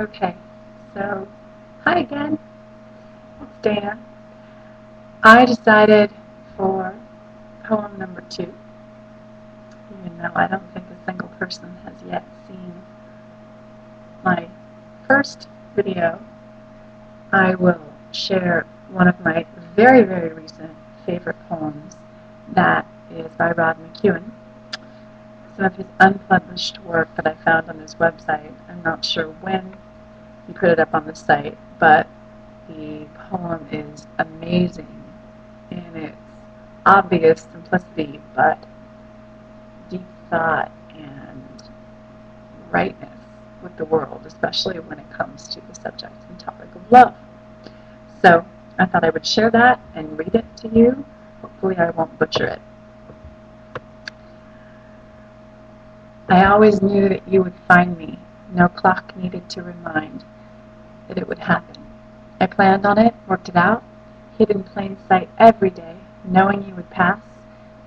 Okay, so hi again, it's Dana. I decided for poem number 2, even though I don't think a single person has yet seen my first video, I will share one of my very, very recent favorite poems that is by McKuen. Some of his unpublished work that I found on his website. I'm not sure when he put it up on the site, but the poem is amazing in its obvious simplicity, but deep thought and rightness with the world, especially when it comes to the subject and topic of love. So I thought I would share that and read it to you. Hopefully I won't butcher it. I always knew that you would find me. No clock needed to remind that it would happen. I planned on it, worked it out, hid in plain sight every day, knowing you would pass.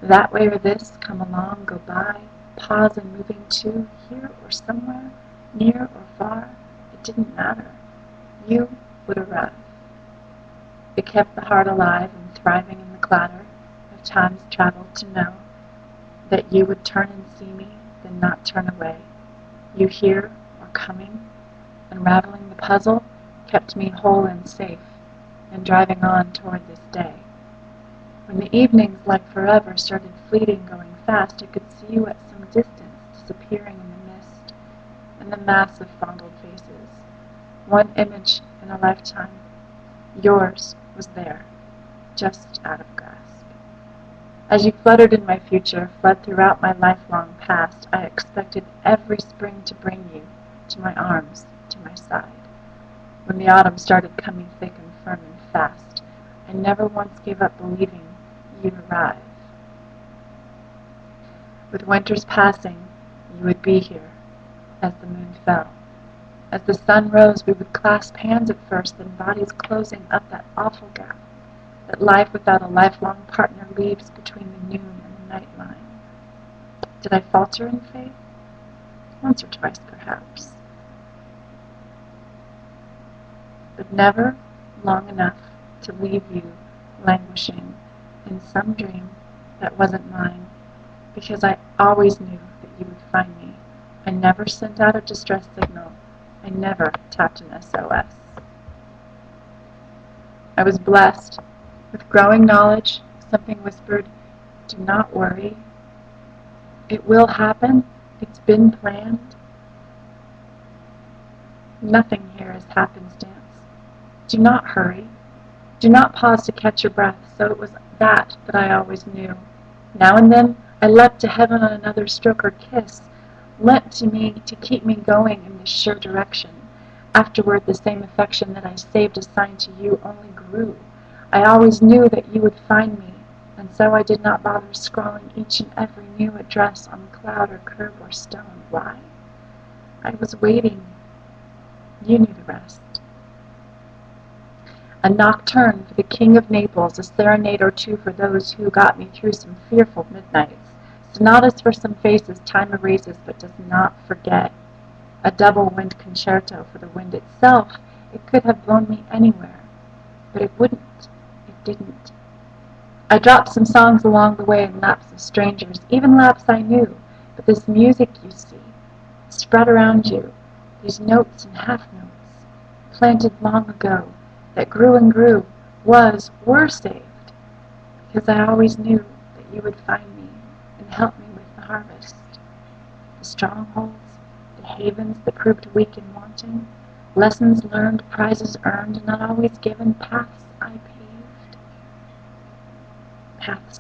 That way or this, come along, go by, pause and moving to, here or somewhere, near or far, it didn't matter. You would arrive. It kept the heart alive and thriving in the clatter of time's travel to know that you would turn and see me, then not turn away. You here or coming, unraveling the puzzle, kept me whole and safe, and driving on toward this day. When the evenings, like forever, started fleeting, going fast, I could see you at some distance, disappearing in the mist, and the mass of fondled faces. One image in a lifetime, yours, was there, just out of grasp. As you fluttered in my future, fled throughout my lifelong past, I expected every spring to bring you to my arms, to my side. When the autumn started coming thick and firm and fast, I never once gave up believing you'd arrive. With winter's passing, you would be here as the moon fell. As the sun rose, we would clasp hands at first, then bodies closing up that awful gap that life without a lifelong partner leaves between the noon and the night line. Did I falter in faith? Once or twice, perhaps. But never long enough to leave you languishing in some dream that wasn't mine, because I always knew that you would find me. I never sent out a distress signal. I never tapped an SOS. I was blessed with growing knowledge. Something whispered, do not worry. It will happen. It's been planned. Nothing here is happenstance. Do not hurry. Do not pause to catch your breath. So it was that I always knew. Now and then I leapt to heaven on another stroke or kiss, lent to me to keep me going in this sure direction. Afterward, the same affection that I saved assigned to you only grew. I always knew that you would find me, and so I did not bother scrawling each and every new address on cloud or curb or stone. Why? I was waiting. You knew the rest. A nocturne for the King of Naples, a serenade or two for those who got me through some fearful midnights, sonatas for some faces time erases but does not forget, a double-wind concerto for the wind itself. It could have blown me anywhere, but it wouldn't. It didn't. I dropped some songs along the way in laps of strangers, even laps I knew, but this music you see, spread around you, these notes and half-notes, planted long ago, that grew and grew, were saved, because I always knew that you would find me and help me with the harvest. The strongholds, the havens that proved weak and wanting, lessons learned, prizes earned, not always given, paths I paved, paths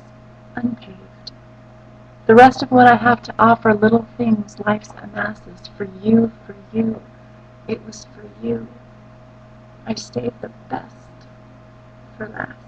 unpaved. The rest of what I have to offer, little things life's amasses, for you, it was for you. I saved the best for last.